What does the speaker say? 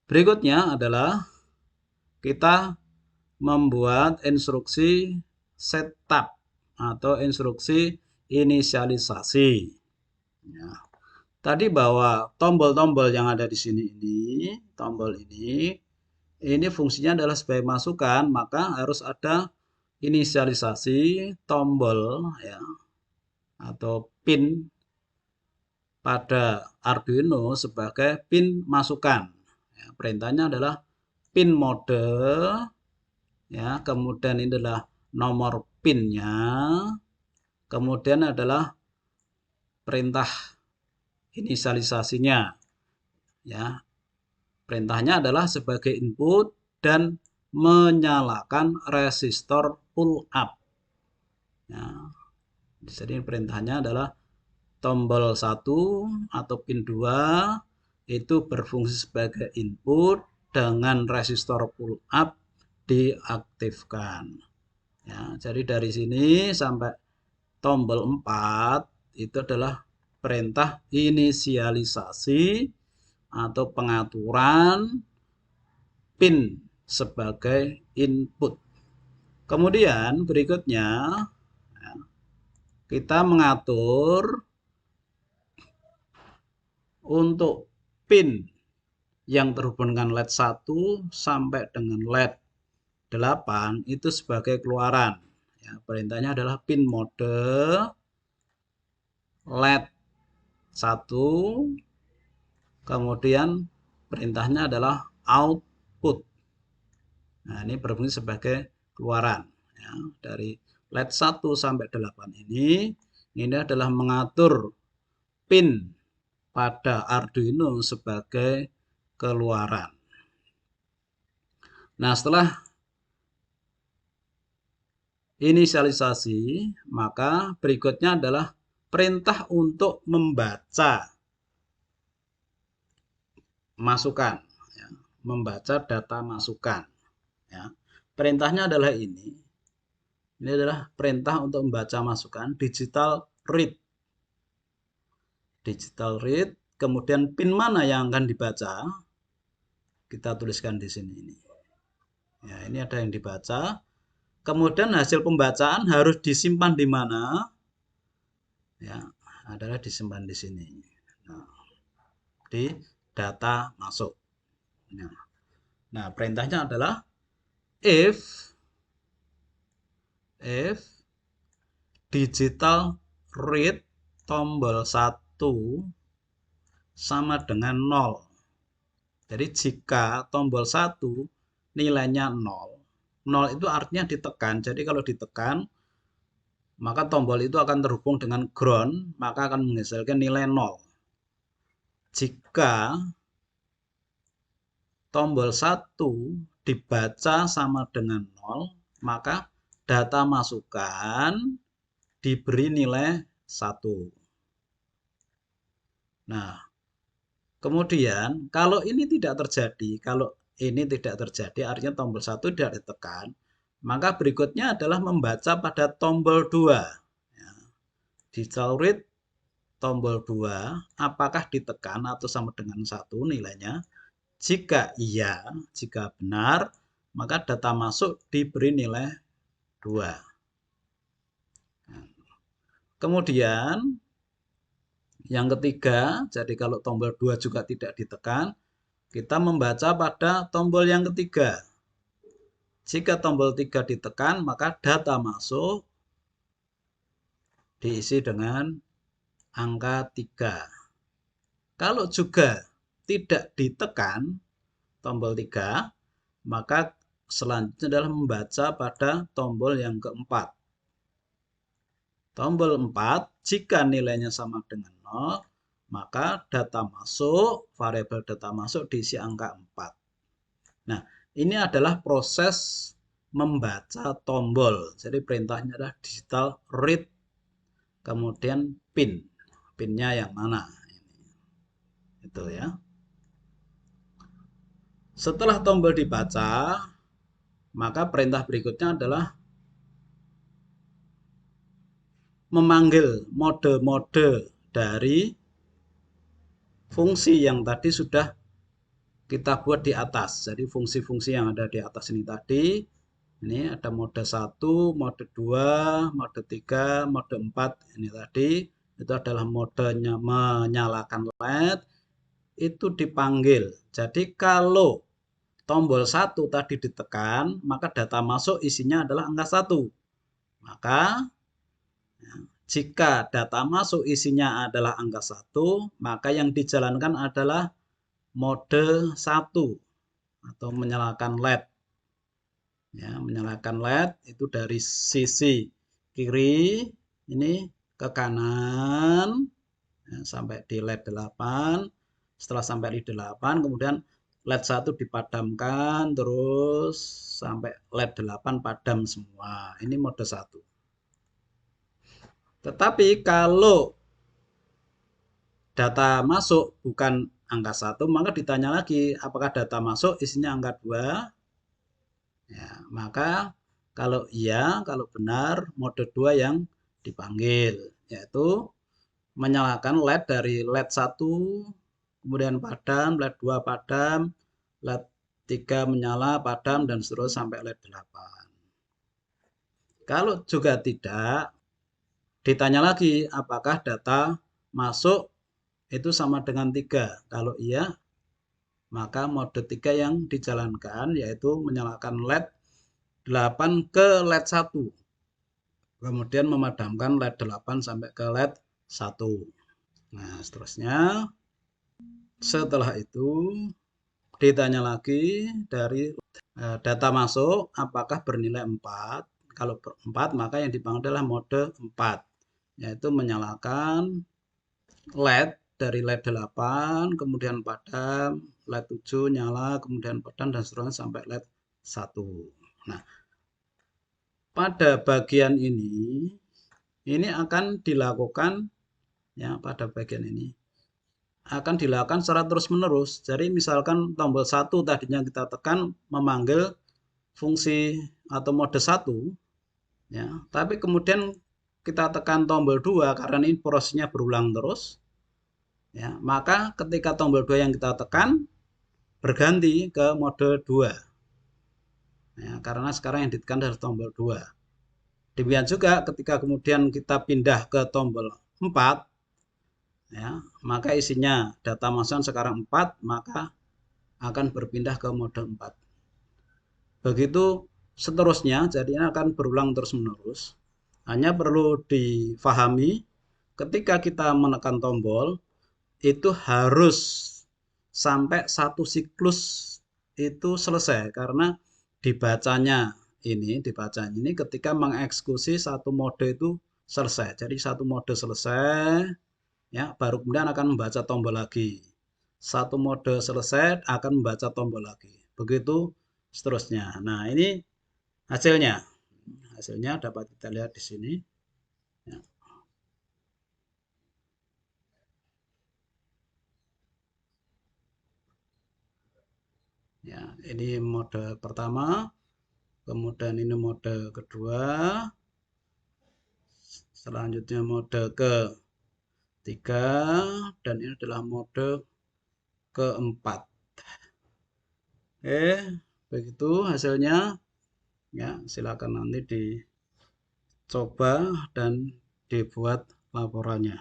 Berikutnya adalah kita membuat instruksi setup atau instruksi inisialisasi. Ya. Tadi bahwa tombol-tombol yang ada di sini ini fungsinya adalah sebagai masukan, maka harus ada inisialisasi tombol ya atau pin pada Arduino sebagai pin masukan. Ya, perintahnya adalah pin mode ya, kemudian ini adalah nomor pinnya, kemudian adalah perintah inisialisasinya ya. Perintahnya adalah sebagai input dan menyalakan resistor pull up. Ya, jadi perintahnya adalah tombol 1 atau pin 2 itu berfungsi sebagai input dengan resistor pull up diaktifkan. Ya, jadi dari sini sampai tombol 4 itu adalah perintah inisialisasi atau pengaturan pin sebagai input. Kemudian berikutnya ya, kita mengatur untuk pin yang terhubung dengan LED 1 sampai dengan LED 8 itu sebagai keluaran. Ya, perintahnya adalah pin mode LED 1, kemudian perintahnya adalah output. Nah, ini berfungsi sebagai keluaran ya, dari LED 1 sampai 8 ini adalah mengatur pin pada Arduino sebagai keluaran. Nah, setelah inisialisasi, maka berikutnya adalah perintah untuk membaca masukan, ya, membaca data masukan. Ya. Perintahnya adalah ini. Ini adalah perintah untuk membaca masukan digital read. Digital read, kemudian pin mana yang akan dibaca? Kita tuliskan di sini ini. Ya, ini ada yang dibaca. Kemudian hasil pembacaan harus disimpan di mana? Ya, adalah disimpan di sini. Nah, di data masuk. Nah, perintahnya adalah if digital read tombol 1 sama dengan 0. Jadi jika tombol 1 nilainya 0, 0 itu artinya ditekan. Jadi kalau ditekan, maka tombol itu akan terhubung dengan ground, maka akan menghasilkan nilai 0. Jika tombol 1 dibaca sama dengan 0, maka data masukan diberi nilai 1. Nah, kemudian kalau ini tidak terjadi, artinya tombol 1 tidak ditekan, maka berikutnya adalah membaca pada tombol 2. Ya, digital read tombol 2 apakah ditekan atau sama dengan 1 nilainya. Jika iya, jika benar, maka data masuk diberi nilai 2. Kemudian yang ketiga, jadi kalau tombol 2 juga tidak ditekan, kita membaca pada tombol yang ketiga. Jika tombol 3 ditekan, maka data masuk diisi dengan angka 3. Kalau juga tidak ditekan tombol 3, maka selanjutnya adalah membaca pada tombol yang keempat. Tombol 4, jika nilainya sama dengan 0, maka data masuk, variabel data masuk diisi angka 4. Nah, ini adalah proses membaca tombol. Jadi perintahnya adalah digital read, kemudian pin. Pinnya yang mana? Itu ya. Setelah tombol dibaca, maka perintah berikutnya adalah memanggil mode-mode dari fungsi yang tadi sudah kita buat di atas. Jadi fungsi-fungsi yang ada di atas ini tadi, ini ada mode 1, mode 2, mode 3, mode 4 ini tadi, itu adalah modenya menyalakan LED, itu dipanggil. Jadi kalau tombol 1 tadi ditekan, maka data masuk isinya adalah angka 1. Maka jika data masuk isinya adalah angka 1, maka yang dijalankan adalah mode 1 atau menyalakan LED. Ya, menyalakan LED itu dari sisi kiri ini ke kanan ya, sampai di LED 8. Setelah sampai di 8, kemudian LED 1 dipadamkan terus sampai LED 8 padam semua. Ini mode 1. Tetapi kalau data masuk bukan angka 1, maka ditanya lagi apakah data masuk isinya angka 2. Ya, maka kalau iya, kalau benar, mode 2 yang dipanggil, yaitu menyalakan LED dari LED 1, kemudian padam, LED 2 padam, LED 3 menyala, padam, dan seterusnya sampai LED 8. Kalau juga tidak, ditanya lagi apakah data masuk itu sama dengan 3. Kalau iya, maka mode 3 yang dijalankan yaitu menyalakan LED 8 ke LED 1. Kemudian memadamkan LED 8 sampai ke LED 1. Nah, seterusnya setelah itu ditanya lagi dari data masuk apakah bernilai 4. Kalau 4 maka yang dipanggil adalah mode 4, yaitu menyalakan LED dari LED 8, kemudian padam, LED 7 nyala, kemudian padam, dan seterusnya sampai LED 1. Nah, pada bagian ini akan dilakukan ya, pada bagian ini akan dilakukan secara terus-menerus. Jadi misalkan tombol 1 tadinya kita tekan memanggil fungsi atau mode 1 ya, tapi kemudian kita tekan tombol 2 karena ini prosesnya berulang terus ya, maka ketika tombol 2 yang kita tekan berganti ke mode 2 ya, karena sekarang yang ditekan adalah tombol 2. Demikian juga ketika kemudian kita pindah ke tombol 4 ya, maka isinya data masukan sekarang 4, maka akan berpindah ke mode 4. Begitu seterusnya, jadi ini akan berulang terus-menerus. Hanya perlu difahami ketika kita menekan tombol itu harus sampai satu siklus itu selesai karena dibacanya ini ketika mengeksekusi satu mode itu selesai. Jadi satu mode selesai ya, baru kemudian akan membaca tombol lagi. Satu mode selesai akan membaca tombol lagi. Begitu seterusnya. Nah, ini hasilnya. Hasilnya dapat kita lihat di sini. Ya. Ya, ini mode pertama, kemudian ini mode kedua, selanjutnya mode ketiga, dan ini adalah mode keempat. Oke, begitu hasilnya. Ya, silakan nanti dicoba dan dibuat laporannya.